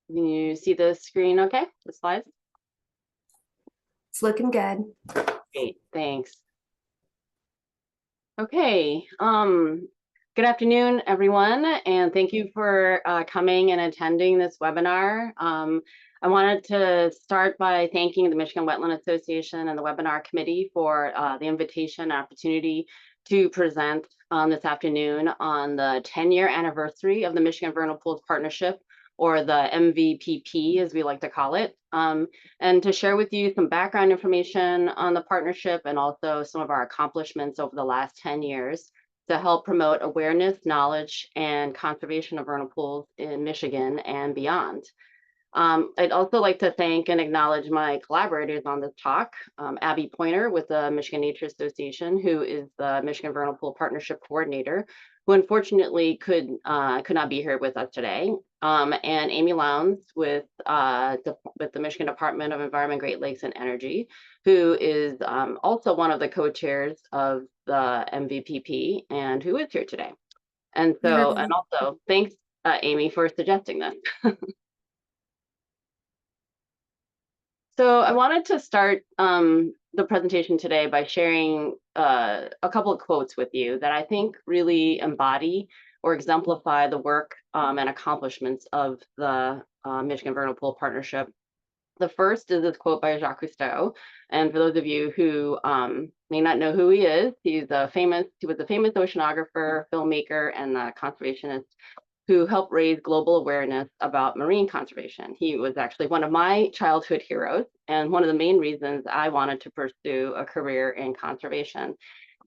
Can you see the screen okay? The slides? It's looking good. Great, thanks. Okay, good afternoon, everyone, and thank you for coming and attending this webinar. I wanted to start by thanking the Michigan Wetland Association and the webinar committee for the invitation and opportunity to present this afternoon on the 10-year anniversary of the Michigan Vernal Pools Partnership, or the MVPP, as we like to call it, and to share with you some background information on the partnership and also some of our accomplishments over the last 10 years to help promote awareness, knowledge, and conservation of vernal pools in Michigan and beyond. I'd also like to thank and acknowledge my collaborators on this talk, Abby Pointer with the Michigan Nature Association, who is the Michigan Vernal Pool Partnership Coordinator, who unfortunately could not be here with us today, and Amy Lowndes with the Michigan Department of Environment, Great Lakes, and Energy, who is also one of the co-chairs of the MVPP and who is here today. And so, and also thanks, Amy, for suggesting this. So I wanted to start the presentation today by sharing a couple of quotes with you that I think really embody or exemplify the work and accomplishments of the Michigan Vernal Pool Partnership. The first is this quote by Jacques Cousteau, and for those of you who may not know who he is, he was a famous oceanographer, filmmaker, and conservationist who helped raise global awareness about marine conservation. He was actually one of my childhood heroes and one of the main reasons I wanted to pursue a career in conservation.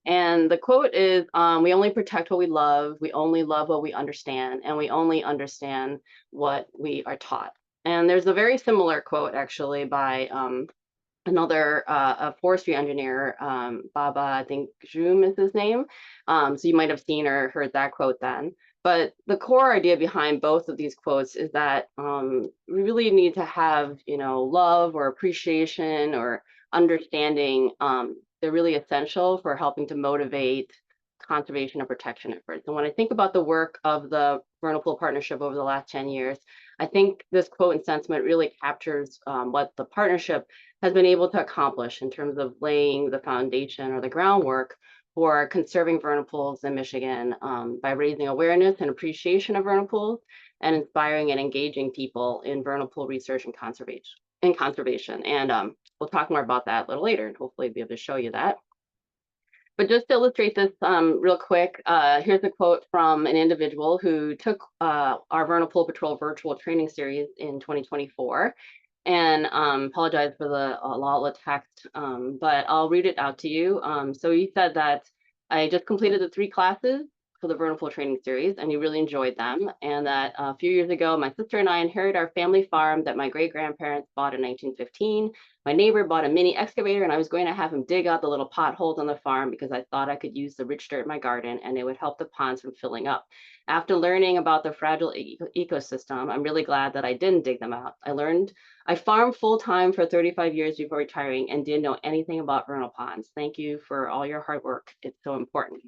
And the quote is, we only protect what we love, we only love what we understand, and we only understand what we are taught. And there's a very similar quote actually by another a forestry engineer, Baba, I think Zoom is his name. So you might have seen or heard that quote then. But the core idea behind both of these quotes is that we really need to have, love or appreciation or understanding. They're really essential for helping to motivate conservation and protection efforts. And when I think about the work of the Vernal Pool Partnership over the last 10 years, I think this quote and sentiment really captures what the partnership has been able to accomplish in terms of laying the foundation or the groundwork for conserving vernal pools in Michigan by raising awareness and appreciation of vernal pools and inspiring and engaging people in vernal pool research and conservation. And we'll talk more about that a little later and hopefully be able to show you that. But just to illustrate this real quick, here's a quote from an individual who took our Vernal Pool Patrol virtual training series in 2024. And apologize for the lot of text, but I'll read it out to you. So he said that I just completed the 3 classes for the Vernal Pool training series, and he really enjoyed them. And that a few years ago, my sister and I inherited our family farm that my great-grandparents bought in 1915. My neighbor bought a mini excavator, and I was going to have him dig out the little potholes on the farm because I thought I could use the rich dirt in my garden and it would help the ponds from filling up. After learning about the fragile ecosystem, I'm really glad that I didn't dig them out. I farmed full-time for 35 years before retiring and didn't know anything about vernal ponds. Thank you for all your hard work. It's so important.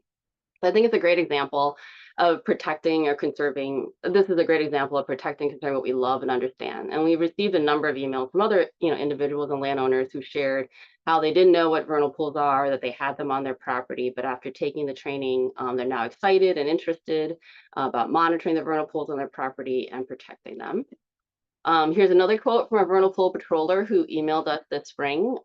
I think it's a great example of protecting or conserving. This is a great example of protecting and conserving what we love and understand. And we received a number of emails from other, individuals and landowners who shared how they didn't know what vernal pools are, that they had them on their property, but after taking the training, they're now excited and interested about monitoring the vernal pools on their property and protecting them. Here's another quote from a vernal pool patroller who emailed us this spring.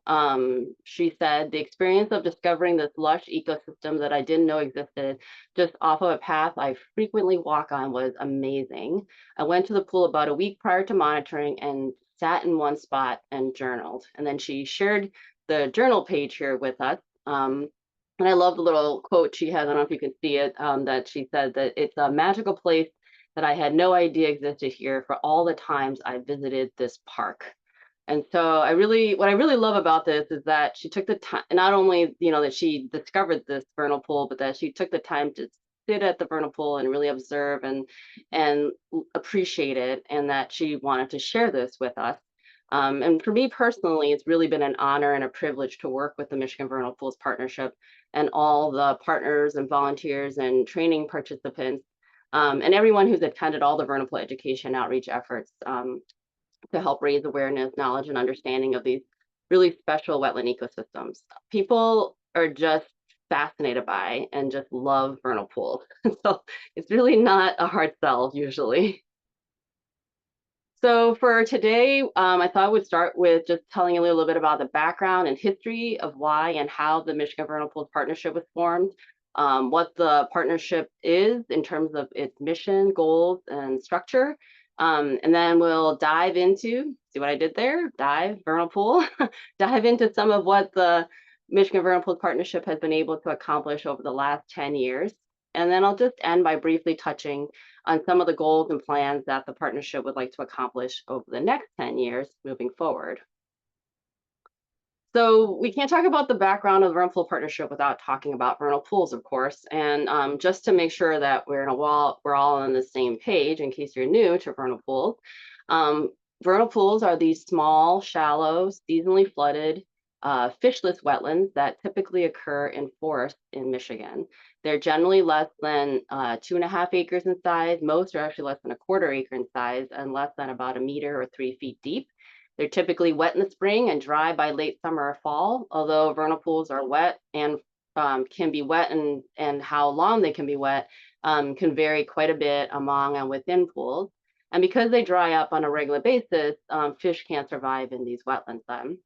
She said, the experience of discovering this lush ecosystem that I didn't know existed just off of a path I frequently walk on was amazing. I went to the pool about a week prior to monitoring and sat in one spot and journaled. And then she shared the journal page here with us. And I love the little quote she has, I don't know if you can see it, that she said that it's a magical place that I had no idea existed here for all the times I visited this park. And so what I really love about this is that she took the time, not only, that she discovered this vernal pool, but that she took the time to sit at the vernal pool and really observe and appreciate it, and that she wanted to share this with us. And for me personally, it's really been an honor and a privilege to work with the Michigan Vernal Pools Partnership and all the partners and volunteers and training participants and everyone who's attended all the vernal pool education outreach efforts to help raise awareness, knowledge, and understanding of these really special wetland ecosystems. People are just fascinated by and just love vernal pools. So it's really not a hard sell usually. So for today, I thought I would start with just telling a little bit about the background and history of why and how the Michigan Vernal Pools Partnership was formed, what the partnership is in terms of its mission, goals, and structure. And then we'll dive into, see what I did there? Dive, vernal pool, dive into some of what the Michigan Vernal Pools Partnership has been able to accomplish over the last 10 years. And then I'll just end by briefly touching on some of the goals and plans that the partnership would like to accomplish over the next 10 years moving forward. So we can't talk about the background of the vernal pool partnership without talking about vernal pools, of course. And just to make sure that we're all on the same page, in case you're new to um, vernal pools are these small, shallow, seasonally flooded, fishless wetlands that typically occur in forests in Michigan. They're generally less than 2.5 acres in size. Most are actually less than a quarter acre in size and less than about 1 meter or 3 feet deep. They're typically wet in the spring and dry by late summer or fall, although vernal pools are wet and can be wet, and how long they can be wet can vary quite a bit among and within pools. And because they dry up on a regular basis, fish can't survive in these wetlands then.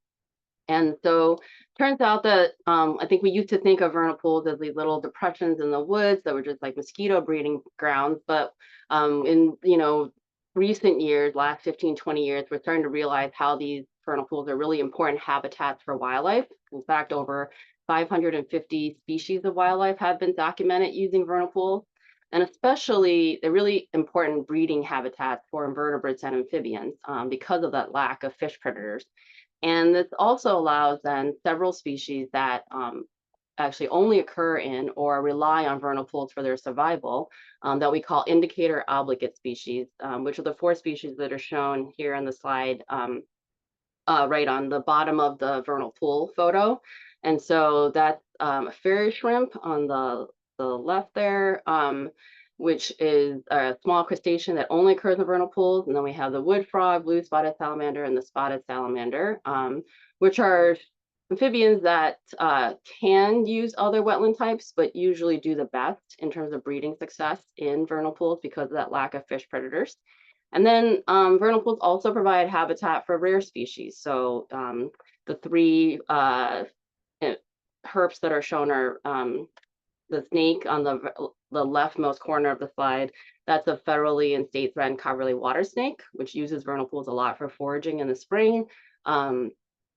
And so turns out that I think we used to think of vernal pools as these little depressions in the woods that were just like mosquito breeding grounds. But in recent years, last 15, 20 years, we're starting to realize how these vernal pools are really important habitats for wildlife. In fact, over 550 species of wildlife have been documented using vernal pools. And especially, they're really important breeding habitats for invertebrates and amphibians because of that lack of fish predators. And this also allows then several species that actually only occur in or rely on vernal pools for their survival that we call indicator obligate species, which are the 4 species that are shown here on the slide right on the bottom of the vernal pool photo. And so that's a fairy shrimp on the left there, which is a small crustacean that only occurs in vernal pools. And then we have the wood frog, blue spotted salamander, and the spotted salamander, which are amphibians that can use other wetland types, but usually do the best in terms of breeding success in vernal pools because of that lack of fish predators. And then vernal pools also provide habitat for rare species. So the 3 herps that are shown are the snake on the leftmost corner of the slide. That's a federally and state threatened coverly water snake, which uses vernal pools a lot for foraging in the spring.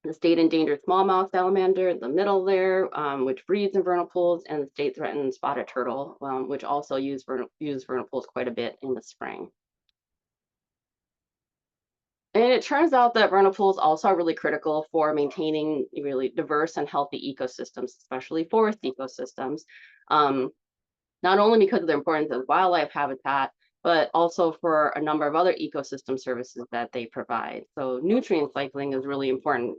The state endangered smallmouth salamander in the middle there, which breeds in vernal pools, and the state threatened spotted turtle, which also use vernal pools quite a bit in the spring. And it turns out that vernal pools also are really critical for maintaining really diverse and healthy ecosystems, especially forest ecosystems, not only because of their importance as wildlife habitat, but also for a number of other ecosystem services that they provide. So nutrient cycling is really important,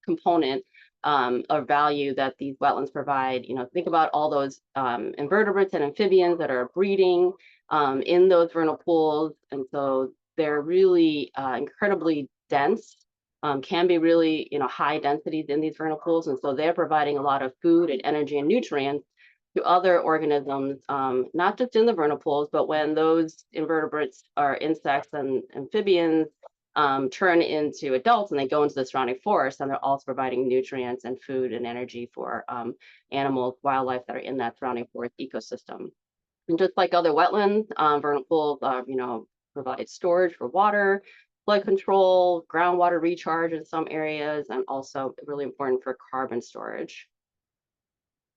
component of value that these wetlands provide. Think about all those invertebrates and amphibians that are breeding in those vernal pools. And so they're really incredibly dense, can be really, high densities in these vernal pools. And so they're providing a lot of food and energy and nutrients to other organisms, not just in the vernal pools, but when those invertebrates or insects and amphibians turn into adults and they go into the surrounding forest, and they're also providing nutrients and food and energy for animals, wildlife that are in that surrounding forest ecosystem. And just like other wetlands, vernal pools, provide storage for water, flood control, groundwater recharge in some areas, and also really important for carbon storage.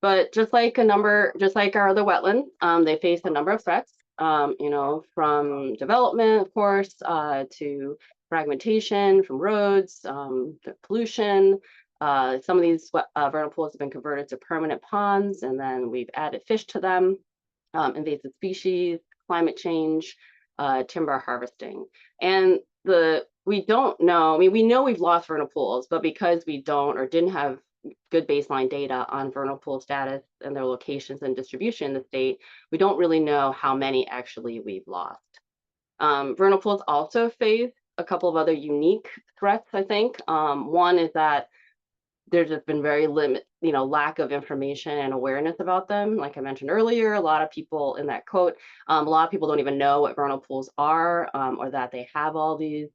But just like our other wetlands, they face a number of threats, from development, of course, to fragmentation from roads, to pollution. Some of these vernal pools have been converted to permanent ponds, and then we've added fish to them, invasive species, climate change, timber harvesting. And we don't know, we know we've lost vernal pools, but because we don't or didn't have good baseline data on vernal pool status and their locations and distribution in the state, we don't really know how many actually we've lost. Vernal pools also face a couple of other unique threats, I think. One is that there's just been very lack of information and awareness about them. Like I mentioned earlier, a lot of people in that quote, a lot of people don't even know what vernal pools are, or that they have all these,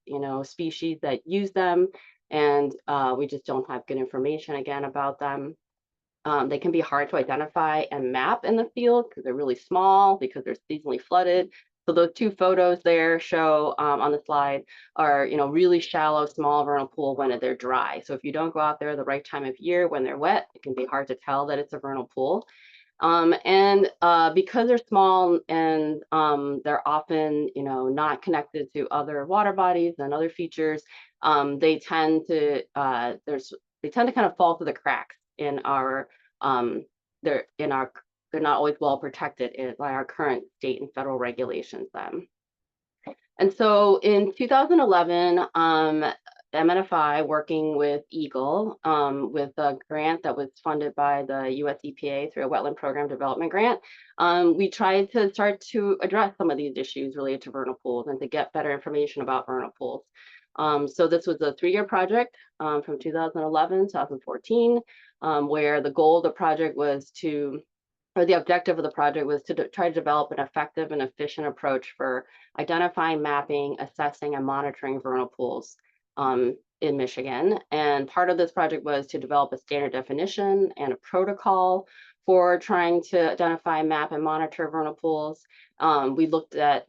species that use them. And we just don't have good information again about them. They can be hard to identify and map in the field because they're really small, because they're seasonally flooded. So those two photos there show on the slide are, really shallow, small vernal pool when they're dry. So if you don't go out there the right time of year when they're wet, it can be hard to tell that it's a vernal pool. And because they're small and they're often, not connected to other water bodies and other features, they tend to kind of fall through the cracks in our they're not always well protected by our current state and federal regulations then. And so in 2011, MNFI working with Eagle with a grant that was funded by the US EPA through a wetland program development grant, we tried to start to address some of these issues related to vernal pools and to get better information about vernal pools. So this was a 3-year project from 2011 to 2014, where the goal of the project was the objective of the project was to try to develop an effective and efficient approach for identifying, mapping, assessing, and monitoring vernal pools in Michigan. And part of this project was to develop a standard definition and a protocol for trying to identify, map, and monitor vernal pools. We looked at,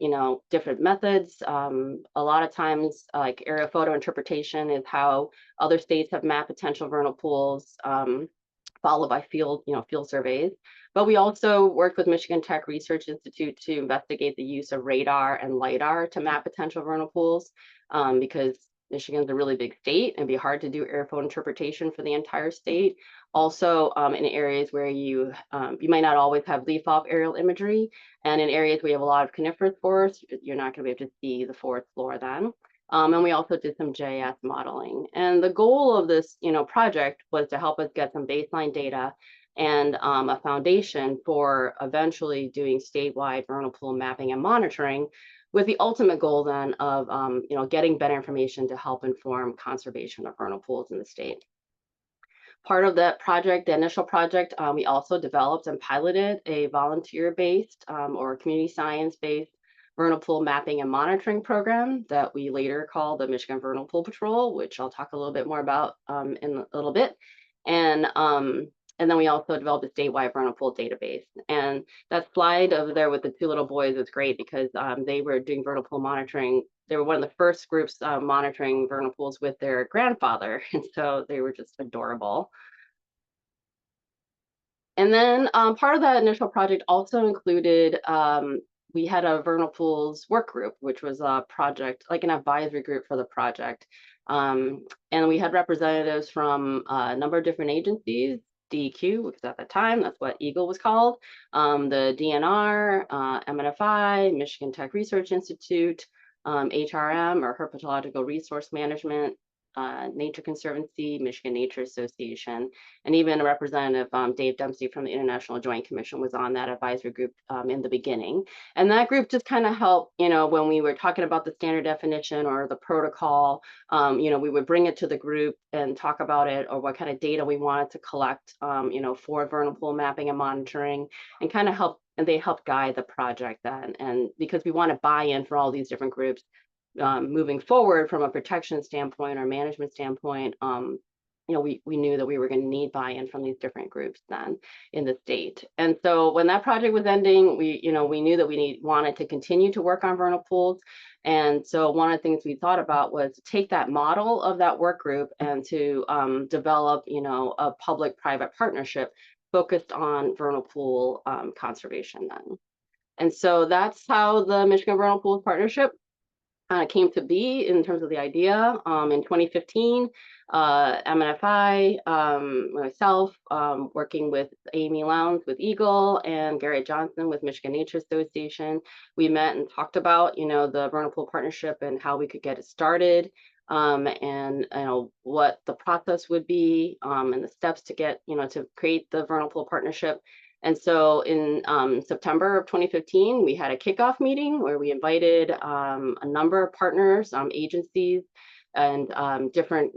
different methods. A lot of times, like aerial photo interpretation is how other states have mapped potential vernal pools, followed by field surveys. But we also worked with Michigan Tech Research Institute to investigate the use of radar and LIDAR to map potential vernal pools, because Michigan's a really big state and it'd be hard to do air photo interpretation for the entire state. Also, in areas where you might not always have leaf-off aerial imagery, and in areas where you have a lot of coniferous forests, you're not going to be able to see the forest floor then. And we also did some GIS modeling. And the goal of this, project was to help us get some baseline data and a foundation for eventually doing statewide vernal pool mapping and monitoring, with the ultimate goal then of getting better information to help inform conservation of vernal pools in the state. Part of that project, the initial project, we also developed and piloted a volunteer-based or community science-based vernal pool mapping and monitoring program that we later called the Michigan Vernal Pool Patrol, which I'll talk a little bit more about in a little bit. And then we also developed a statewide vernal pool database. And that slide over there with the two little boys is great because they were doing vernal pool monitoring. They were one of the first groups monitoring vernal pools with their grandfather. And so they were just adorable. And then part of that initial project also included, we had a vernal pools work group, which was a project, like an advisory group for the project. And we had representatives from a number of different agencies, DEQ, because at the time, that's what Eagle was called, the DNR, MNFI, Michigan Tech Research Institute, HRM, or Herpetological Resource Management, Nature Conservancy, Michigan Nature Association, and even a representative, Dave Dempsey from the International Joint Commission, was on that advisory group in the beginning. And that group just kind of helped, when we were talking about the standard definition or the protocol, we would bring it to the group and talk about it, or what kind of data we wanted to collect, for vernal pool mapping and monitoring, and kind of help, and they helped guide the project then. And because we want to buy in for all these different groups, moving forward from a protection standpoint or management standpoint, we knew that we were going to need buy-in from these different groups then in the state. And so when that project was ending, we knew that we wanted to continue to work on vernal pools. And so one of the things we thought about was to take that model of that work group and to develop, a public-private partnership focused on vernal pool conservation then. And so that's how the Michigan Vernal Pools Partnership came to be in terms of the idea. In 2015, MNFI, myself, working with Amy Lowndes with Eagle and Garrett Johnson with Michigan Nature Association, we met and talked about, the Vernal Pool Partnership and how we could get it started. and what the process would be, and the steps to get to create the Vernal Pool Partnership. And so in September of 2015, we had a kickoff meeting where we invited a number of partners, agencies, and different,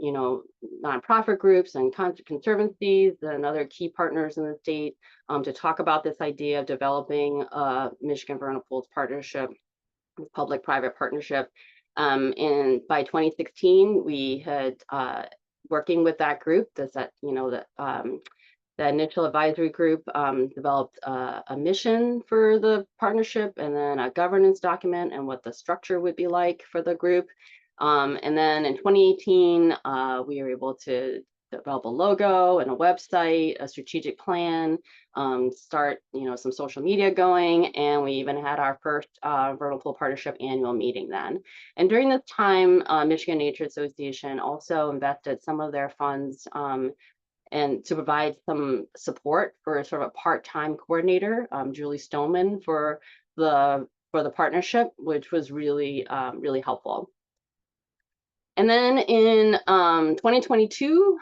nonprofit groups and conservancies and other key partners in the state to talk about this idea of developing a Michigan Vernal Pools Partnership, public-private partnership. And by 2016, we had working with that group, the initial advisory group developed a mission for the partnership and then a governance document and what the structure would be like for the group. And then in 2018, we were able to develop a logo and a website, a strategic plan, start some social media going, and we even had our first Vernal Pool Partnership annual meeting then. And during this time, Michigan Nature Association also invested some of their funds and to provide some support for sort of a part-time coordinator, Julie Stoneman, for the partnership, which was really really helpful. And then in 2022,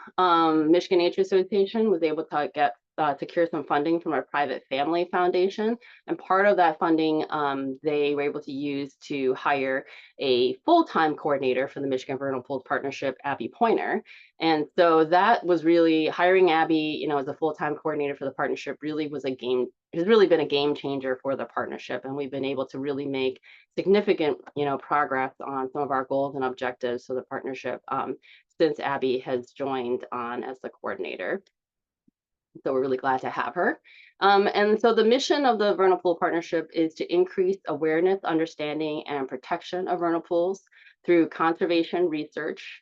Michigan Nature Association was able to get secure some funding from our private family foundation. And part of that funding, they were able to use to hire a full-time coordinator for the Michigan Vernal Pools Partnership, Abby Pointer. And so that was really hiring Abby, as a full-time coordinator for the partnership really has really been a game changer for the partnership. And we've been able to really make significant, progress on some of our goals and objectives for the partnership since Abby has joined on as the coordinator. So we're really glad to have her. And so the mission of the Vernal Pool Partnership is to increase awareness, understanding, and protection of vernal pools through conservation research,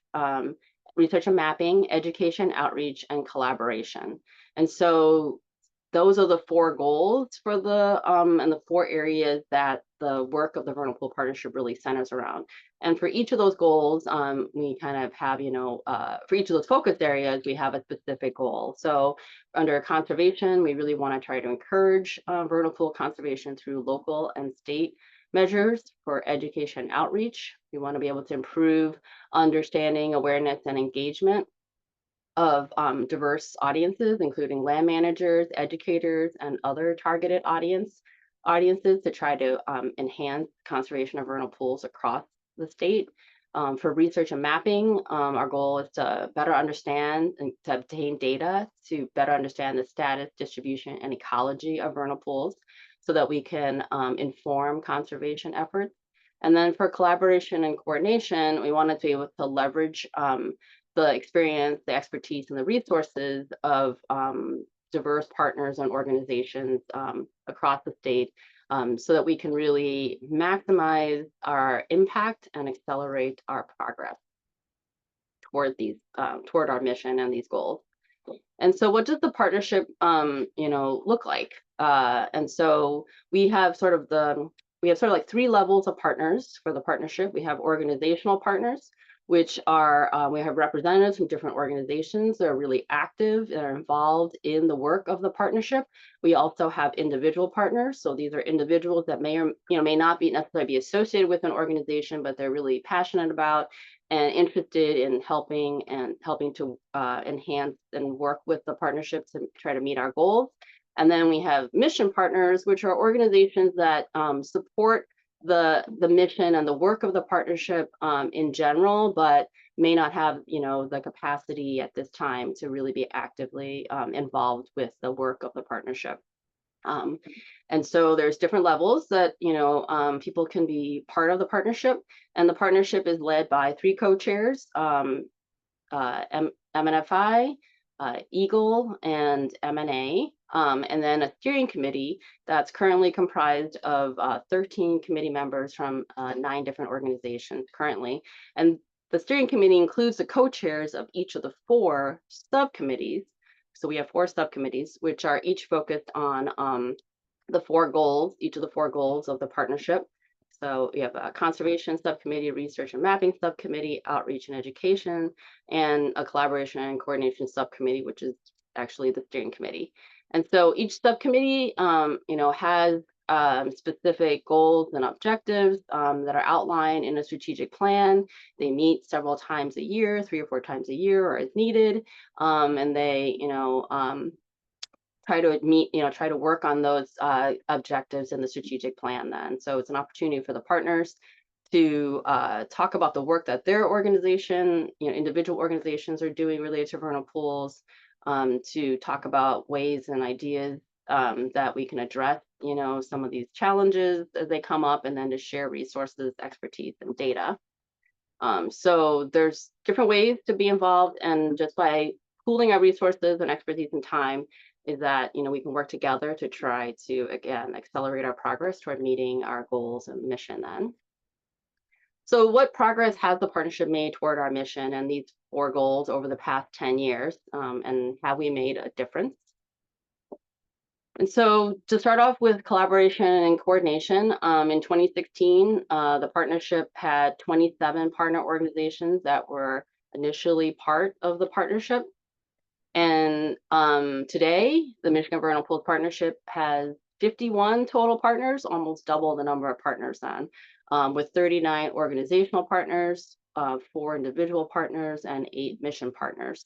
research and mapping, education, outreach, and collaboration. And so those are the four goals for the and the four areas that the work of the Vernal Pool Partnership really centers around. And for each of those goals, we kind of have, for each of those focus areas, we have a specific goal. So under conservation, we really want to try to encourage vernal pool conservation through local and state measures. For education outreach, we want to be able to improve understanding, awareness, and engagement of diverse audiences, including land managers, educators, and other targeted audiences to try to enhance conservation of vernal pools across the state. For research and mapping, our goal is to better understand and to obtain data to better understand the status, distribution, and ecology of vernal pools so that we can inform conservation efforts. And then for collaboration and coordination, we wanted to be able to leverage the experience, the expertise, and the resources of diverse partners and organizations across the state so that we can really maximize our impact and accelerate our progress toward our mission and these goals. And so what does the partnership look like? And so we have sort of like three levels of partners for the partnership. We have organizational partners, which are, we have representatives from different organizations that are really active and are involved in the work of the partnership. We also have individual partners. So these are individuals that may or may not necessarily be associated with an organization, but they're really passionate about and interested in helping to enhance and work with the partnership to try to meet our goals. And then we have mission partners, which are organizations that support the mission and the work of the partnership in general, but may not have the capacity at this time to really be actively involved with the work of the partnership. And so there's different levels that people can be part of the partnership, and the partnership is led by three co-chairs, MNFI, Eagle, and MNA. And then a steering committee that's currently comprised of 13 committee members from 9 different organizations currently. And the steering committee includes the co-chairs of each of the 4 subcommittees. So we have 4 subcommittees, which are each focused on the 4 goals, each of the 4 goals of the partnership. So we have a conservation subcommittee, research and mapping subcommittee, outreach and education, and a collaboration and coordination subcommittee, which is actually the steering committee. And so each subcommittee, has specific goals and objectives that are outlined in a strategic plan. They meet several times a year, 3 or 4 times a year, or as needed, and they, try to work on those objectives in the strategic plan. Then, so it's an opportunity for the partners to talk about the work that their organization, individual organizations are doing related to vernal pools, to talk about ways and ideas that we can address, some of these challenges as they come up, and then to share resources, expertise, and data. So there's different ways to be involved, and just by pooling our resources and expertise and time, is that we can work together to try to, again, accelerate our progress toward meeting our goals and mission then. So what progress has the partnership made toward our mission and these 4 goals over the past 10 years? And have we made a difference? And so to start off with collaboration and coordination, in 2016, the partnership had 27 partner organizations that were initially part of the partnership. And today, the Michigan Vernal Pools Partnership has 51 total partners, almost double the number of partners then, with 39 organizational partners, 4 individual partners, and 8 mission partners.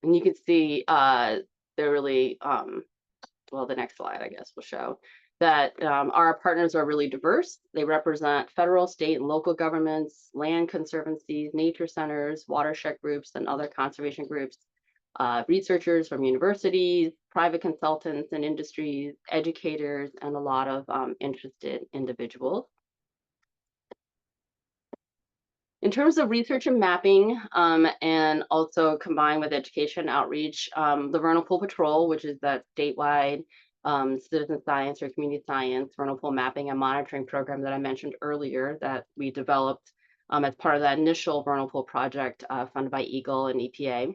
And you can see they're really, well, the next slide, I guess, will show that our partners are really diverse. They represent federal, state, and local governments, land conservancies, nature centers, watershed groups, and other conservation groups, researchers from universities, private consultants and industries, educators, and a lot of interested individuals. In terms of research and mapping, and also combined with education outreach, the Vernal Pool Patrol, which is that statewide citizen science or community science vernal pool mapping and monitoring program that I mentioned earlier, that we developed as part of that initial vernal pool project funded by EGLE and EPA.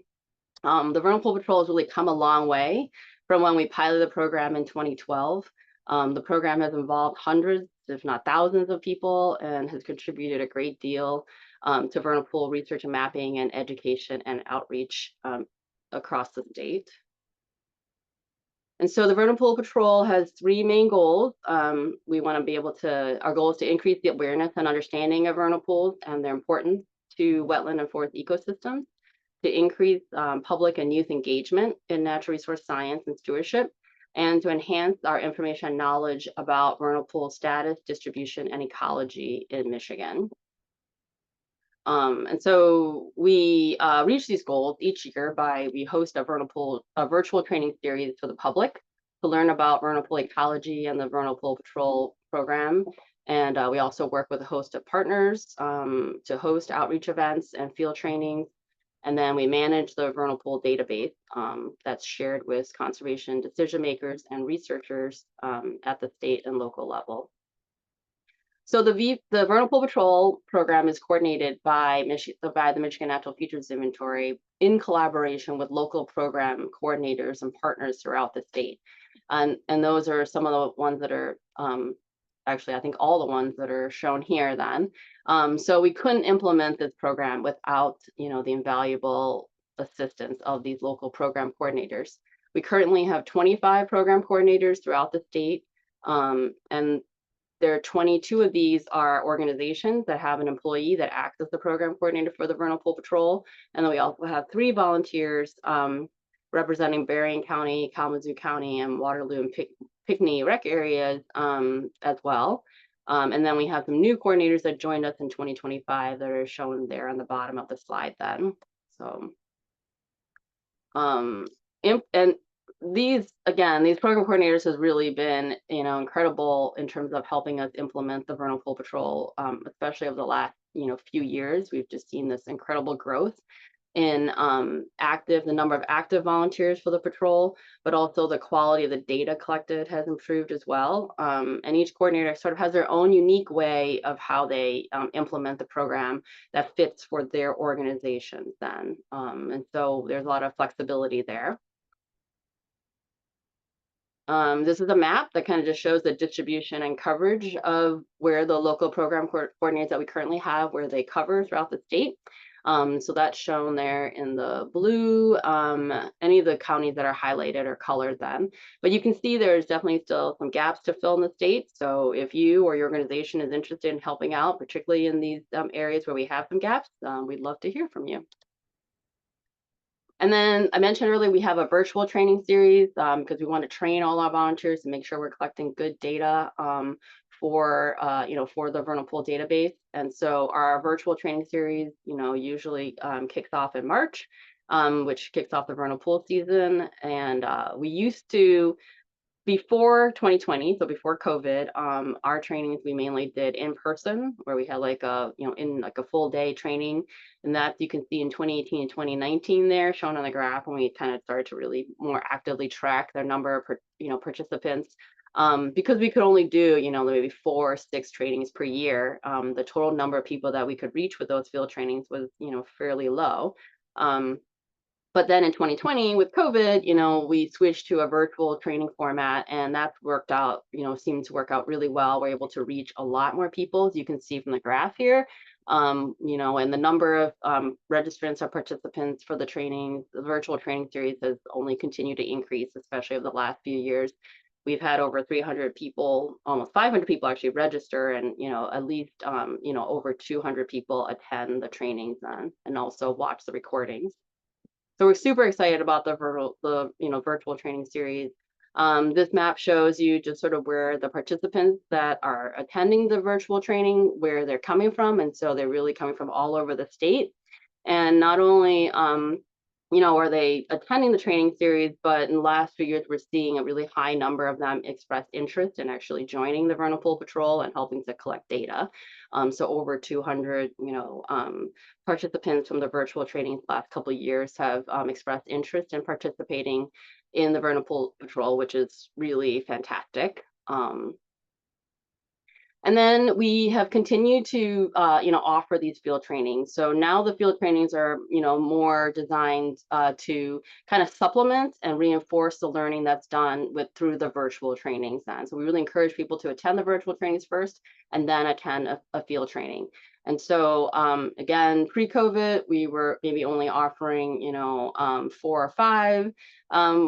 The Vernal Pool Patrol has really come a long way from when we piloted the program in 2012. The program has involved hundreds, if not thousands, of people, and has contributed a great deal to vernal pool research and mapping and education and outreach across the state. And so the Vernal Pool Patrol has 3 main goals. We want to be able to, our goal is to increase the awareness and understanding of vernal pools and their importance to wetland and forest ecosystems, to increase public and youth engagement in natural resource science and stewardship, and to enhance our information and knowledge about vernal pool status, distribution, and ecology in Michigan. And so we reach these goals each year by, we host a virtual training series for the public to learn about vernal pool ecology and the Vernal Pool Patrol program. And we also work with a host of partners to host outreach events and field trainings. And then we manage the vernal pool database that's shared with conservation decision makers and researchers at the state and local level. So the Vernal Pool Patrol program is coordinated by the Michigan Natural Features Inventory in collaboration with local program coordinators and partners throughout the state. And those are some of the ones that are, actually, I think all the ones that are shown here then. So we couldn't implement this program without, the invaluable assistance of these local program coordinators. We currently have 25 program coordinators throughout the state, and there are 22 of these are organizations that have an employee that acts as the program coordinator for the Vernal Pool Patrol. And then we also have 3 volunteers representing Berrien County, Kalamazoo County, and Waterloo and Pinckney rec areas as well. And then we have some new coordinators that joined us in 2025 that are shown there on the bottom of the slide then. So, and these program coordinators has really been, incredible in terms of helping us implement the Vernal Pool Patrol, especially over the last, few years. We've just seen this incredible growth in the number of active volunteers for the patrol, but also the quality of the data collected has improved as well. And each coordinator sort of has their own unique way of how they implement the program that fits for their organizations then. And so there's a lot of flexibility there. This is a map that kind of just shows the distribution and coverage of where the local program coordinators that we currently have, where they cover throughout the state. So that's shown there in the blue, any of the counties that are highlighted or colored then. But you can see there's definitely still some gaps to fill in the state. So if you or your organization is interested in helping out, particularly in these areas where we have some gaps, we'd love to hear from you. And then I mentioned earlier, we have a virtual training series because we want to train all our volunteers to make sure we're collecting good data for for the vernal pool database. And so our virtual training series, usually kicks off in March, which kicks off the vernal pool season. And we used to, before 2020, so before COVID, our trainings we mainly did in person, where we had like a, in like a full day training. And that you can see in 2018 and 2019 there shown on the graph when we kind of started to really more actively track the number of, participants. Because we could only do, maybe 4 or 6 trainings per year, the total number of people that we could reach with those field trainings was, fairly low. But then in 2020 with COVID, we switched to a virtual training format, and that's worked out, seemed to work out really well. We're able to reach a lot more people, as you can see from the graph here. And the number of registrants or participants for the virtual training series has only continued to increase, especially over the last few years. We've had over 300 people, almost 500 people actually register, and at least over 200 people attend the trainings and also watch the recordings. So we're super excited about the virtual training series. This map shows you just sort of where the participants that are attending the virtual training, where they're coming from. And so they're really coming from all over the state. And not only are they attending the training series, but in the last few years, we're seeing a really high number of them express interest in actually joining the Vernal Pool Patrol and helping to collect data. So over 200, participants from the virtual trainings last couple of years have expressed interest in participating in the Vernal Pool Patrol, which is really fantastic. And then we have continued to, offer these field trainings. So now the field trainings are, more designed to kind of supplement and reinforce the learning that's done through the virtual trainings then. So we really encourage people to attend the virtual trainings first and then attend a field training. And so, again, pre-COVID, we were maybe only offering, 4 or 5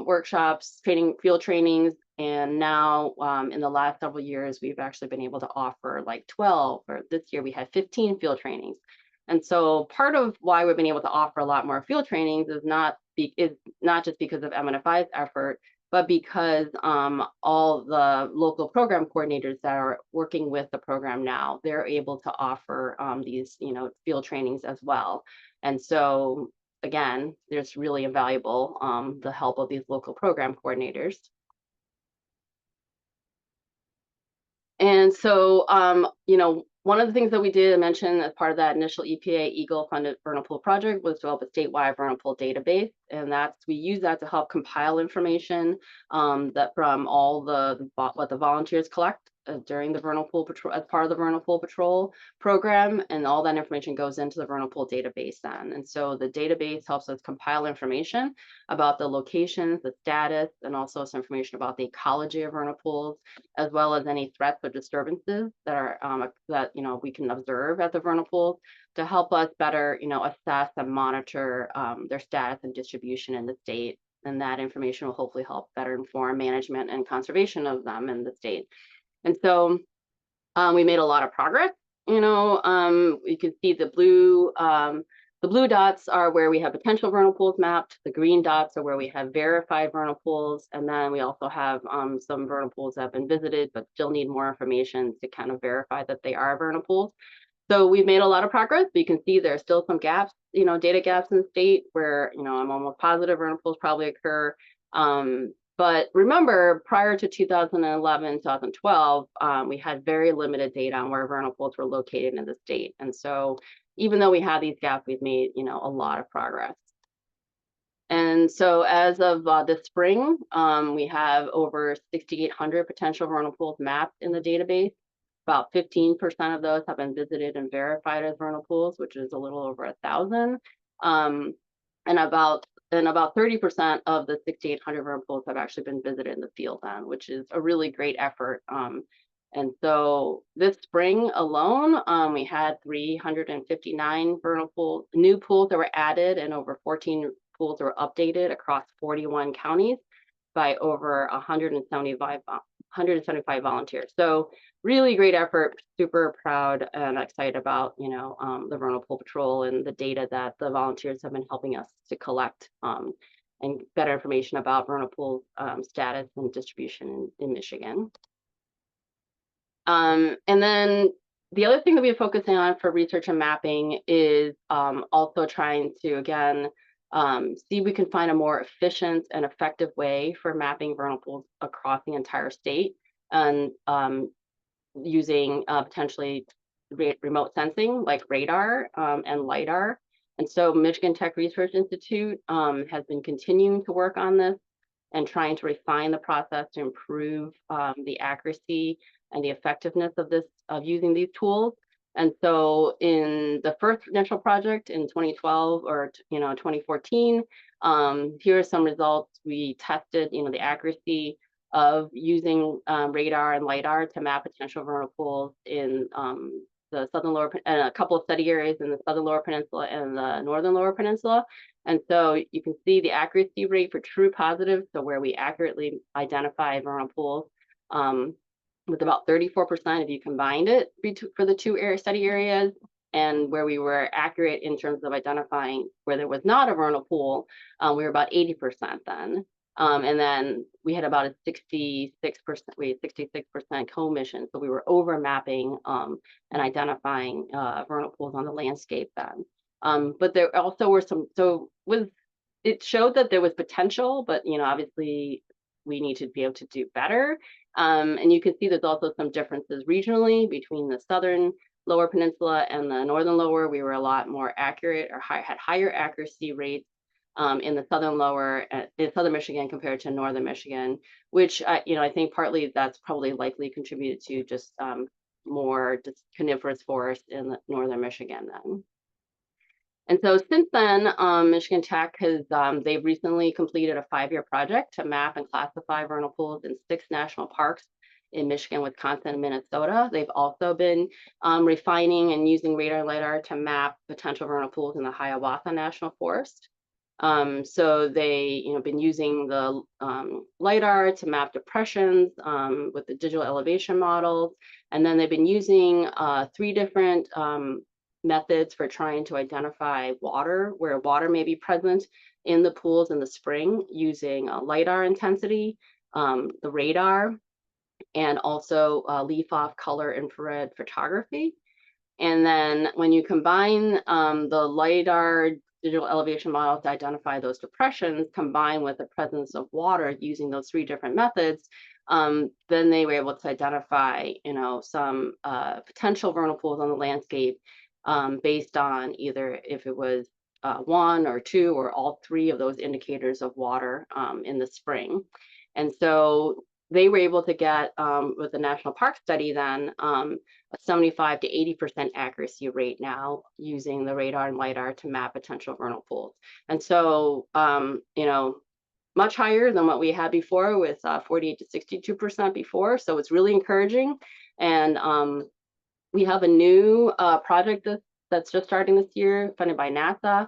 workshops, field trainings. And now in the last several years, we've actually been able to offer like 12, or this year we had 15 field trainings. And so part of why we've been able to offer a lot more field trainings is not just because of MNFI's effort, but because all the local program coordinators that are working with the program now, they're able to offer these, field trainings as well. And so again, there's really invaluable the help of these local program coordinators. And so, one of the things that we did mention as part of that initial EPA Eagle funded vernal pool project was develop a statewide vernal pool database. And we use that to help compile information that from all what the volunteers collect during the vernal pool patrol, as part of the vernal pool patrol program, and all that information goes into the vernal pool database then. And so the database helps us compile information about the locations, the status, and also some information about the ecology of vernal pools, as well as any threats or disturbances that are we can observe at the vernal pools, to help us better assess and monitor their status and distribution in the state. And that information will hopefully help better inform management and conservation of them in the state. And so we made a lot of progress. You can see the blue dots are where we have potential vernal pools mapped. The green dots are where we have verified vernal pools. And then we also have some vernal pools that have been visited, but still need more information to kind of verify that they are vernal pools. So we've made a lot of progress, but you can see there's still some gaps, data gaps in the state where, I'm almost positive vernal pools probably occur. But remember, prior to 2011, 2012, we had very limited data on where vernal pools were located in the state. And so even though we have these gaps, we've made, a lot of progress. And so as of this spring, we have over 6,800 potential vernal pools mapped in the database. About 15% of those have been visited and verified as vernal pools, which is a little over 1,000. And about 30% of the 6,800 vernal pools have actually been visited in the field then, which is a really great effort. And so this spring alone, we had 359 new pools that were added, and over 14 pools that were updated across 41 counties by over 175 volunteers. So really great effort, super proud and excited about, the Vernal Pool Patrol and the data that the volunteers have been helping us to collect, and better information about vernal pool status and distribution in Michigan. And then the other thing that we're focusing on for research and mapping is also trying to, again, see if we can find a more efficient and effective way for mapping vernal pools across the entire state, and using potentially remote sensing like radar and LiDAR. And so Michigan Tech Research Institute has been continuing to work on this and trying to refine the process to improve the accuracy and the effectiveness of using these tools. And so in the first national project in 2012 or 2014, here are some results. We tested the accuracy of using radar and LiDAR to map potential vernal pools in the southern lower and a couple of study areas in the southern lower peninsula and the northern lower peninsula. And so you can see the accuracy rate for true positives, so where we accurately identify vernal pools, with about 34% if you combined it for the two study areas, and where we were accurate in terms of identifying where there was not a vernal pool, we were about 80% then. And then we had about a 66% commission, so we were over mapping and identifying vernal pools on the landscape then. But there also were it showed that there was potential, but obviously we need to be able to do better. And you can see there's also some differences regionally between the southern lower peninsula and the northern lower. We were a lot more accurate, or had higher accuracy rates in the southern Michigan compared to northern Michigan, which I think partly that's probably likely contributed to just more coniferous forest in the northern Michigan then. And so since then, Michigan Tech has they've recently completed a 5-year project to map and classify vernal pools in 6 national parks in Michigan, Wisconsin, and Minnesota. They've also been refining and using radar and LiDAR to map potential vernal pools in the Hiawatha National Forest. So they, been using the LiDAR to map depressions with the digital elevation models, and then they've been using 3 different methods for trying to identify where water may be present in the pools in the spring, using LiDAR intensity, the radar, and also leaf-off color infrared photography. And then when you combine the LiDAR digital elevation models to identify those depressions, combined with the presence of water using those 3 different methods, then they were able to identify, some potential vernal pools on the landscape based on either if it was 1 or 2 or all 3 of those indicators of water in the spring. And so they were able to get, with the National Park Study then, a 75 to 80% accuracy rate now using the radar and LiDAR to map potential vernal pools. And so, much higher than what we had before, with 48 to 62% before. So it's really encouraging. And we have a new project that's just starting this year, funded by NASA,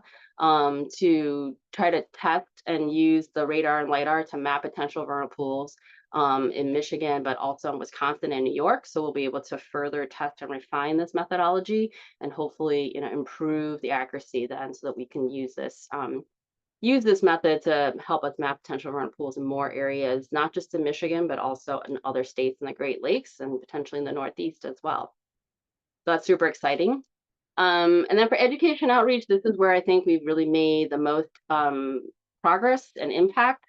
to try to test and use the radar and LiDAR to map potential vernal pools in Michigan, but also in Wisconsin and New York. So we'll be able to further test and refine this methodology, and hopefully, improve the accuracy then, so that we can use this method to help us map potential vernal pools in more areas, not just in Michigan, but also in other states in the Great Lakes and potentially in the Northeast as well. So that's super exciting. And then for education outreach, this is where I think we've really made the most progress and impact.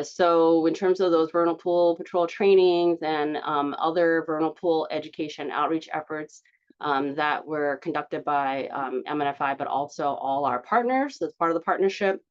So in terms of those vernal pool patrol trainings and other vernal pool education outreach efforts that were conducted by MNFI, but also all our partners as part of the partnership,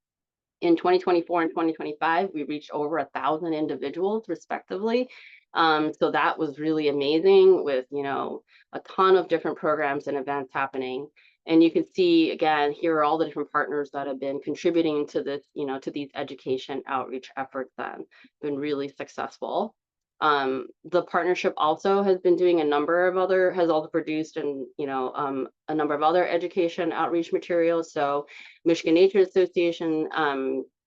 in 2024 and 2025, we reached over 1,000 individuals respectively. So that was really amazing, with a ton of different programs and events happening. And you can see again here are all the different partners that have been contributing to this, to these education outreach efforts. Then been really successful. The partnership also has been doing has also produced and, a number of other education outreach materials. So Michigan Nature Association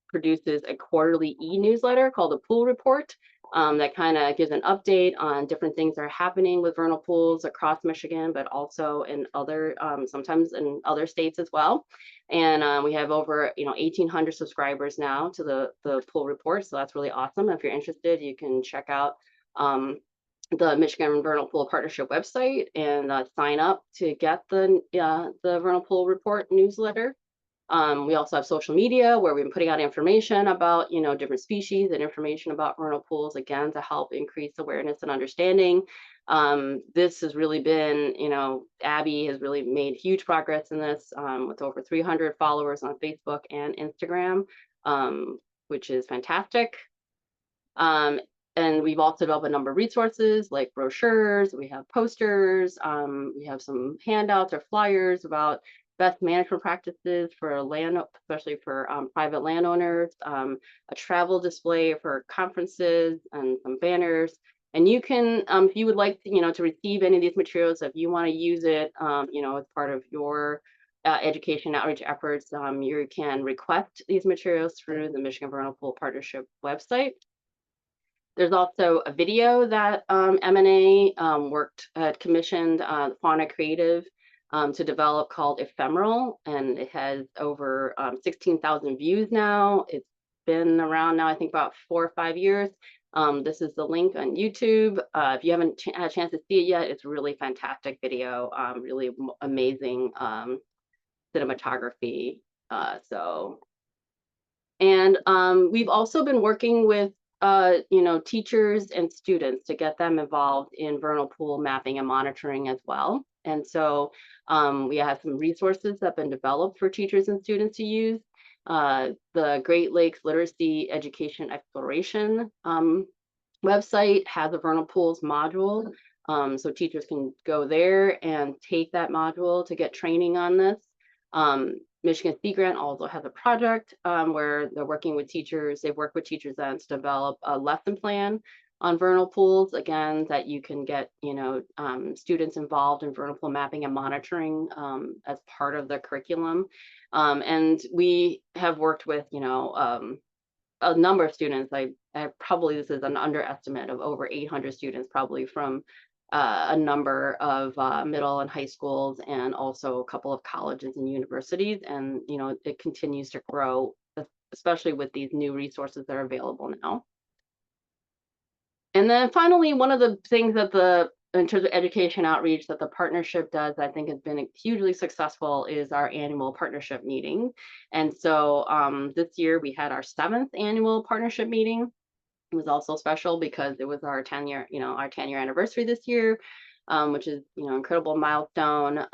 produces a quarterly e-newsletter called the Pool Report that kind of gives an update on different things that are happening with vernal pools across Michigan, but also in other, sometimes in other states as well. And we have over 1,800 subscribers now to the Pool Report, so that's really awesome. If you're interested, you can check out the Michigan Vernal Pool Partnership website and sign up to get the Vernal Pool Report newsletter. We also have social media where we've been putting out information about, different species and information about vernal pools, again, to help increase awareness and understanding. This has really been, Abby has really made huge progress in this with over 300 followers on Facebook and Instagram, which is fantastic. And we've also developed a number of resources like brochures, we have posters, we have some handouts or flyers about best management practices for land, especially for private landowners, a travel display for conferences and some banners. And you can, if you would like to, to receive any of these materials, if you want to use it, as part of your education outreach efforts, you can request these materials through the Michigan Vernal Pool Partnership website. There's also a video that M&A commissioned Fauna Creative to develop called Ephemeral, and it has over 16,000 views now. It's been around now, I think, about 4 or 5 years. This is the link on YouTube. If you haven't had a chance to see it yet, it's a really fantastic video, really amazing cinematography. And we've also been working with teachers and students to get them involved in vernal pool mapping and monitoring as well. And so we have some resources that have been developed for teachers and students to use. The Great Lakes Literacy Education Exploration website has a vernal pools module. So teachers can go there and take that module to get training on this. Michigan Sea Grant also has a project where they're working with teachers. They've worked with teachers then to develop a lesson plan on vernal pools, again, that you can get, students involved in vernal pool mapping and monitoring as part of the curriculum. And we have worked with, a number of students. I probably, this is an underestimate of over 800 students, probably from a number of middle and high schools, and also a couple of colleges and universities. And, it continues to grow, especially with these new resources that are available now. And then finally, one of the things that in terms of education outreach that the partnership does, I think has been hugely successful, is our annual partnership meeting. And so this year we had our 7th annual partnership meeting. It was also special because it was our 10-year, our 10-year anniversary this year, which is, incredible milestone.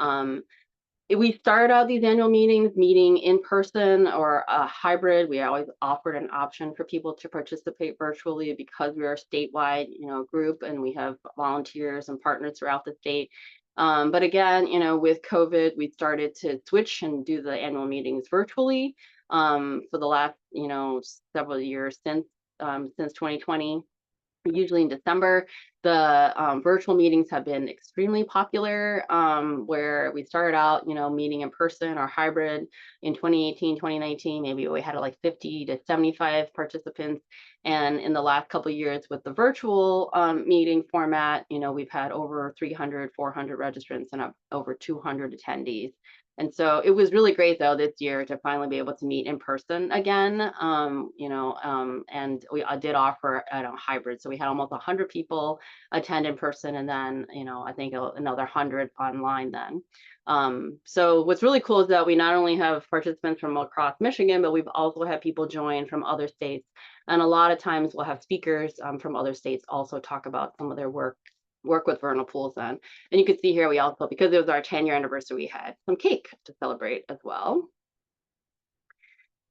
We started out these annual meetings meeting in person or a hybrid. We always offered an option for people to participate virtually because we are a statewide, group, and we have volunteers and partners throughout the state. But again, with COVID, we started to switch and do the annual meetings virtually for the last, several years since 2020. Usually in December. The virtual meetings have been extremely popular, where we started out, meeting in person or hybrid in 2018, 2019. Maybe we had like 50 to 75 participants. And in the last couple of years with the virtual meeting format, we've had over 300, 400 registrants and over 200 attendees. And so it was really great, though, this year to finally be able to meet in person again, and we did offer a hybrid. So we had almost 100 people attend in person, and then, I think another 100 online then. So what's really cool is that we not only have participants from across Michigan, but we've also had people join from other states. And a lot of times we'll have speakers from other states also talk about some of their work with vernal pools then. And you can see here, we also, because it was our 10-year anniversary, we had some cake to celebrate as well.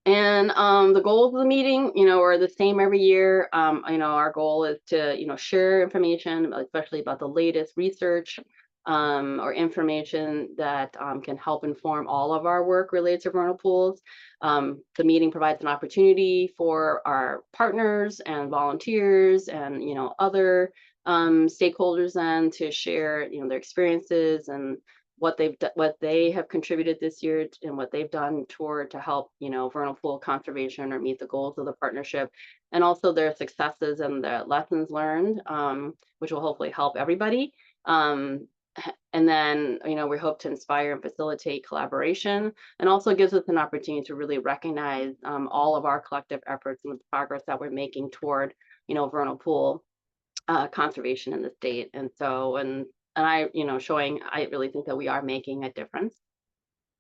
And the goals of the meeting, are the same every year. Our goal is to, share information, especially about the latest research, or information that can help inform all of our work related to vernal pools. The meeting provides an opportunity for our partners and volunteers and other stakeholders then to share their experiences and what they have contributed this year and what they've done toward to help vernal pool conservation or meet the goals of the partnership, and also their successes and the lessons learned, which will hopefully help everybody. And then we hope to inspire and facilitate collaboration, and also gives us an opportunity to really recognize all of our collective efforts and the progress that we're making toward vernal pool conservation in the state. And so, and I, showing, I really think that we are making a difference.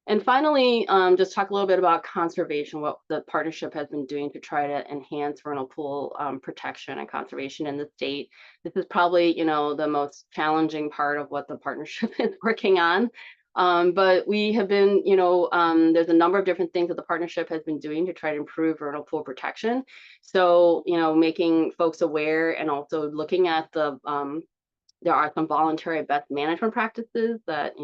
And finally, just talk a little bit about conservation, what the partnership has been doing to try to enhance vernal pool protection and conservation in the state. This is probably, the most challenging part of what the partnership is working on. But we have been, there's a number of different things that the partnership has been doing to try to improve vernal pool protection. So, making folks aware and also looking at there are some voluntary best management practices that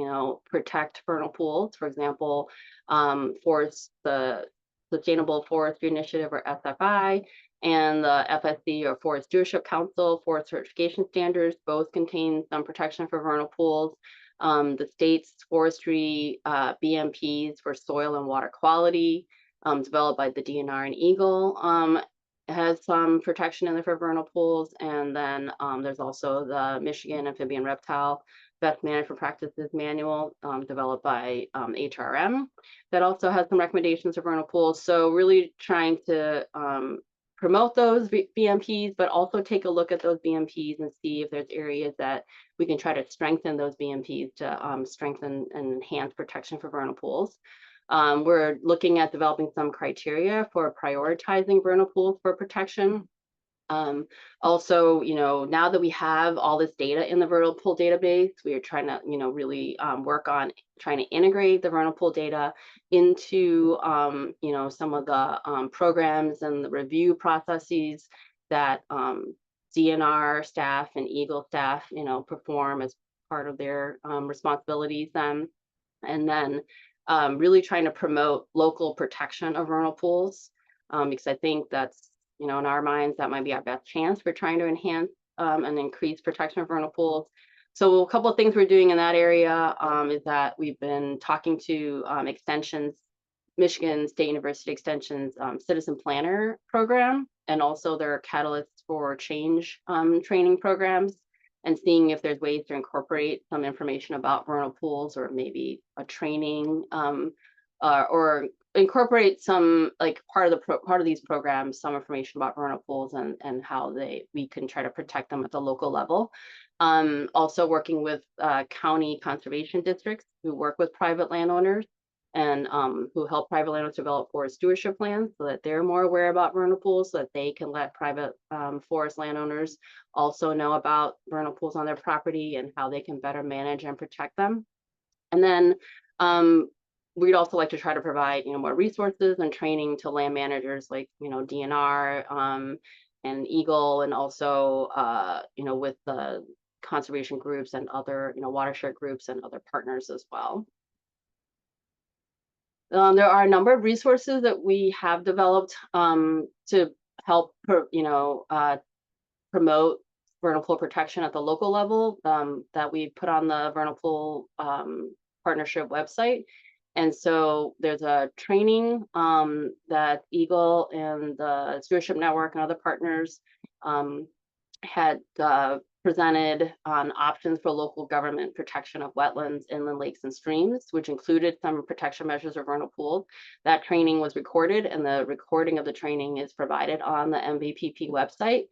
protect vernal pools. For example, the Sustainable Forestry Initiative, or SFI, and the FSC, or Forest Stewardship Council Forest Certification Standards, both contain some protection for vernal pools. The state's forestry BMPs for soil and water quality, developed by the DNR and Eagle, has some protection in there for vernal pools. And then there's also the Michigan Amphibian Reptile Best Management Practices Manual, developed by HRM, that also has some recommendations for vernal pools. So really trying to promote those BMPs, but also take a look at those BMPs and see if there's areas that we can try to strengthen those BMPs to strengthen and enhance protection for vernal pools. We're looking at developing some criteria for prioritizing vernal pools for protection. Also, now that we have all this data in the vernal pool database, we are trying to, really work on trying to integrate the vernal pool data into, some of the programs and the review processes that DNR staff and Eagle staff, perform as part of their responsibilities then. And then really trying to promote local protection of vernal pools, because I think that's, in our minds, that might be our best chance for trying to enhance and increase protection of vernal pools. So a couple of things we're doing in that area is that we've been talking to Extensions, Michigan State University Extension's Citizen Planner program, and also their Catalysts for Change training programs, and seeing if there's ways to incorporate some information about vernal pools, or maybe a training, or incorporate some, like, part of these programs, some information about vernal pools and how we can try to protect them at the local level. Also working with county conservation districts who work with private landowners and who help private landowners develop forest stewardship plans, so that they're more aware about vernal pools, so that they can let private forest landowners also know about vernal pools on their property and how they can better manage and protect them. And then we'd also like to try to provide more resources and training to land managers, like DNR and Eagle, and also with the conservation groups and other watershed groups and other partners as well. There are a number of resources that we have developed to help promote vernal pool protection at the local level, that we put on the Vernal Pool Partnership website. And so there's a training that Eagle and the Stewardship Network and other partners had presented on options for local government protection of wetlands, inland lakes, and streams, which included some protection measures of vernal pools. That training was recorded, and the recording of the training is provided on the MVPP website.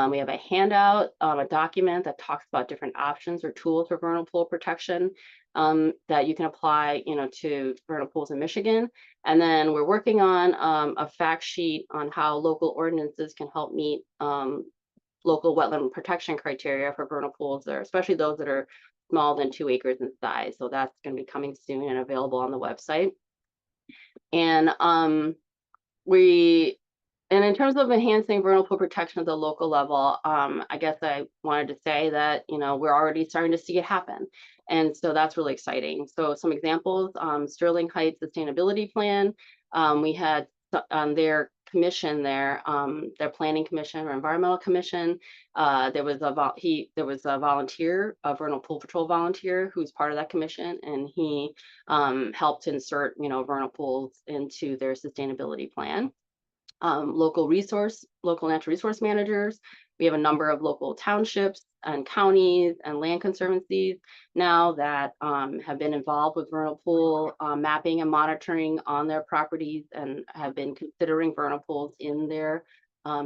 We have a handout, a document that talks about different options or tools for vernal pool protection that you can apply, to vernal pools in Michigan. And then we're working on a fact sheet on how local ordinances can help meet local wetland protection criteria for vernal pools, especially those that are smaller than 2 acres in size. So that's going to be coming soon and available on the website. And in terms of enhancing vernal pool protection at the local level, I guess I wanted to say that we're already starting to see it happen. And so that's really exciting. So some examples, Sterling Heights Sustainability Plan. We had on their commission there, their planning commission or environmental commission, there was a volunteer, a vernal pool patrol volunteer who's part of that commission, and he helped insert, vernal pools into their sustainability plan. Local natural resource managers. We have a number of local townships and counties and land conservancies now that have been involved with vernal pool mapping and monitoring on their properties and have been considering vernal pools in their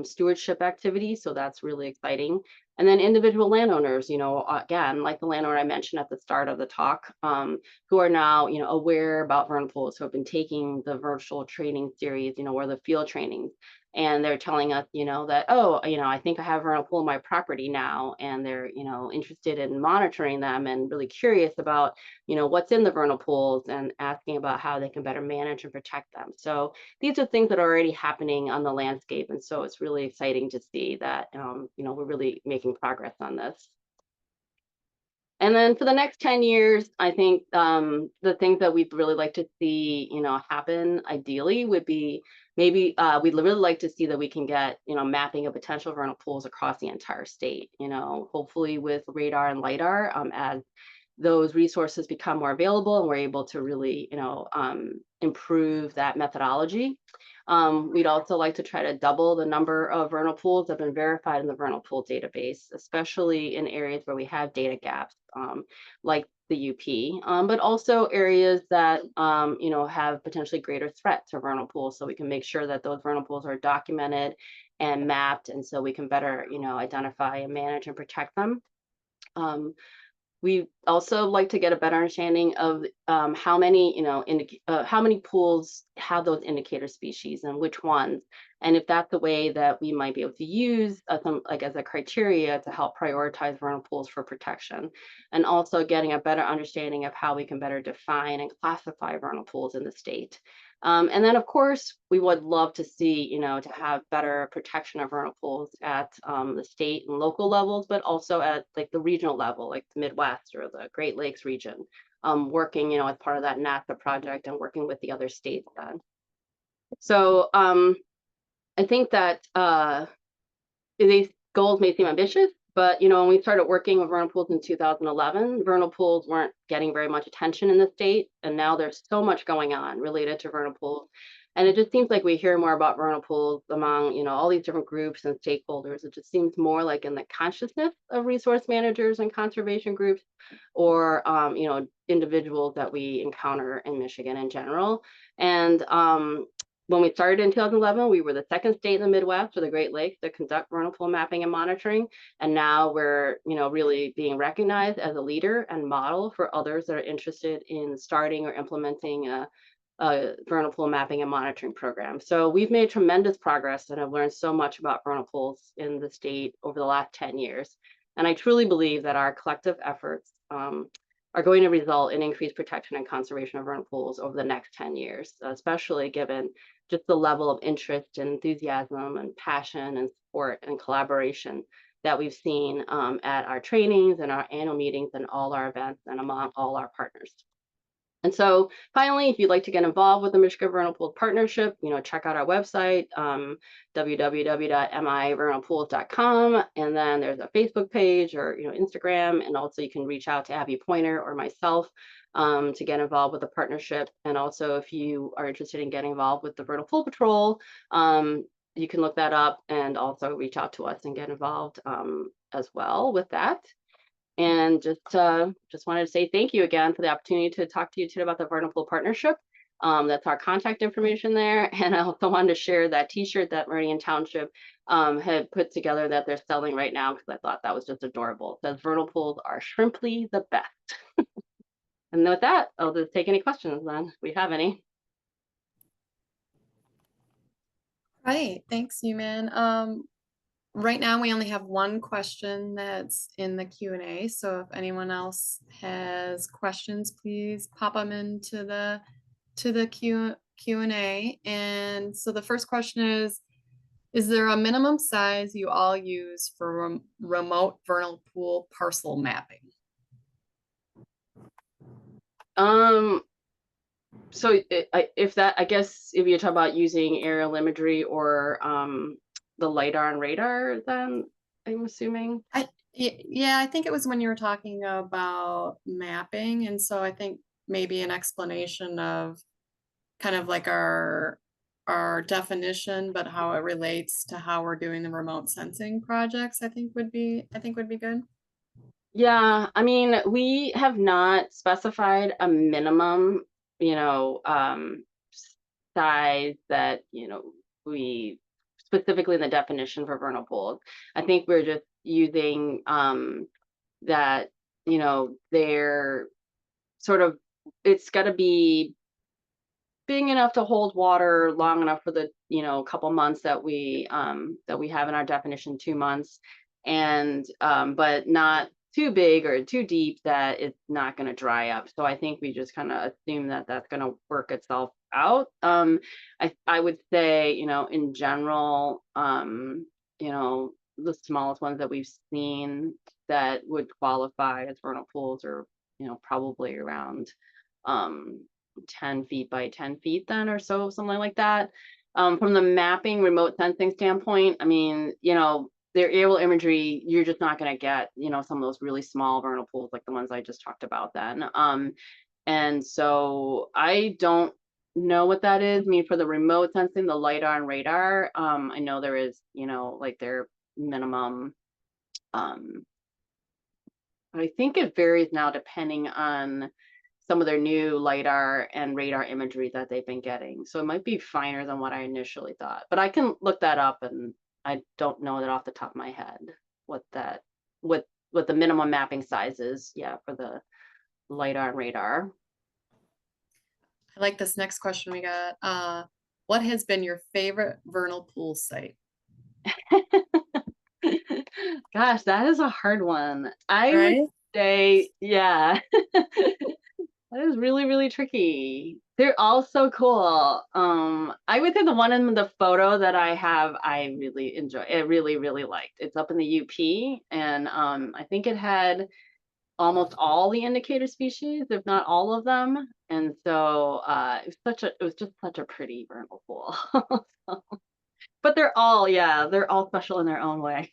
stewardship activities. So that's really exciting. And then individual landowners, again, like the landowner I mentioned at the start of the talk, who are now, aware about vernal pools, who have been taking the virtual training series, or the field trainings. And they're telling us, that, oh, I think I have a vernal pool on my property now. And they're, interested in monitoring them and really curious about, what's in the vernal pools and asking about how they can better manage and protect them. So these are things that are already happening on the landscape. And so it's really exciting to see that, we're really making progress on this. And then for the next 10 years, I think the things that we'd really like to see, happen ideally would be maybe we'd really like to see that we can get, mapping of potential vernal pools across the entire state, hopefully with radar and LiDAR as those resources become more available and we're able to really, improve that methodology. We'd also like to try to double the number of vernal pools that have been verified in the vernal pool database, especially in areas where we have data gaps, like the UP, but also areas that, have potentially greater threat to vernal pools. So we can make sure that those vernal pools are documented and mapped. And so we can better, identify and manage and protect them. We also like to get a better understanding of how many, how many pools have those indicator species and which ones, and if that's a way that we might be able to use some like as a criteria to help prioritize vernal pools for protection, and also getting a better understanding of how we can better define and classify vernal pools in the state. And then, of course, we would love to see, to have better protection of vernal pools at the state and local levels, but also at like the regional level, like the Midwest or the Great Lakes region, working, as part of that NASA project and working with the other states then. So I think that these goals may seem ambitious, but when we started working with vernal pools in 2011, vernal pools weren't getting very much attention in the state, and now there's so much going on related to vernal pools. And it just seems like we hear more about vernal pools among, all these different groups and stakeholders. It just seems more like in the consciousness of resource managers and conservation groups, or, individuals that we encounter in Michigan in general. And when we started in 2011, we were the second state in the Midwest or the Great Lakes to conduct vernal pool mapping and monitoring. And now we're, really being recognized as a leader and model for others that are interested in starting or implementing a vernal pool mapping and monitoring program. So we've made tremendous progress and have learned so much about vernal pools in the state over the last 10 years. And I truly believe that our collective efforts are going to result in increased protection and conservation of vernal pools over the next 10 years, especially given just the level of interest and enthusiasm and passion and support and collaboration that we've seen at our trainings and our annual meetings and all our events and among all our partners. And so finally, if you'd like to get involved with the Michigan Vernal Pools Partnership, check out our website, www.mivernalpools.com. And then there's a Facebook page or, Instagram. And also you can reach out to Abby Pointer or myself to get involved with the partnership. And also if you are interested in getting involved with the Vernal Pool Patrol, you can look that up and also reach out to us and get involved as well with that. And just wanted to say thank you again for the opportunity to talk to you today about the Vernal Pool Partnership. That's our contact information there. And I also wanted to share that T-shirt that Meridian Township had put together that they're selling right now, because I thought that was just adorable. It says vernal pools are shrimply the best. And with that, I'll just take any questions then, if we have any. Right, thanks, Yuman. Right now, we only have one question that's in the Q&A. So if anyone else has questions, please pop them into the Q&A. And so the first question is there a minimum size you all use for remote vernal pool parcel mapping? So if that, I guess if you're talking about using aerial imagery or the LiDAR and radar, then I'm assuming. Yeah, I think it was when you were talking about mapping, and so I think maybe an explanation of kind of like our definition, but how it relates to how we're doing the remote sensing projects, I think would be good. Yeah, I mean, we have not specified a minimum, you know, size that, we specifically in the definition for vernal pools. I think we're just using that, they're sort of, it's got to be big enough to hold water long enough for the couple months that we have in our definition, 2 months, and but not too big or too deep that it's not going to dry up. So I think we just kind of assume that that's going to work itself out. I would say, in general, the smallest ones that we've seen that would qualify as vernal pools are probably around 10 feet by 10 feet then, or so, something like that. From the mapping remote sensing standpoint, I mean, their aerial imagery, you're just not going to get, some of those really small vernal pools like the ones I just talked about then. And so I don't know what that is. I mean, for the remote sensing, the LiDAR and radar, I know there is, like their minimum, I think it varies now depending on some of their new LiDAR and radar imagery that they've been getting. So it might be finer than what I initially thought, but I can look that up, and I don't know that off the top of my head what the minimum mapping size is, yeah, for the LiDAR and radar. I like this next question we got. What has been your favorite vernal pool site? Gosh, that is a hard one. I would Right? say, yeah. That is really, really tricky. They're all so cool. I would say the one in the photo that I have, I really enjoy. I really, really liked. It's up in the UP, and I think it had almost all the indicator species, if not all of them. And so it was just such a pretty vernal pool. So, but they're all special in their own way.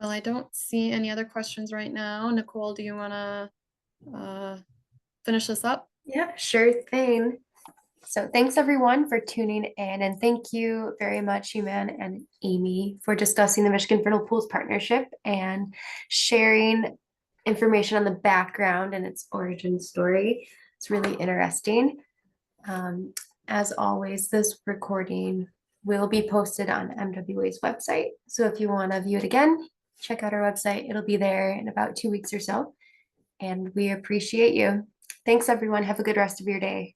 Well, I don't see any other questions right now. Nicole, do you want to finish this up? Yeah, sure thing. So thanks everyone for tuning in, and thank you very much, Human and Amy, for discussing the Michigan Vernal Pools Partnership and sharing information on the background and its origin story. It's really interesting. As always, this recording will be posted on MWA's website. So if you want to view it again, check out our website. It'll be there in about 2 weeks or so. And we appreciate you. Thanks, everyone. Have a good rest of your day.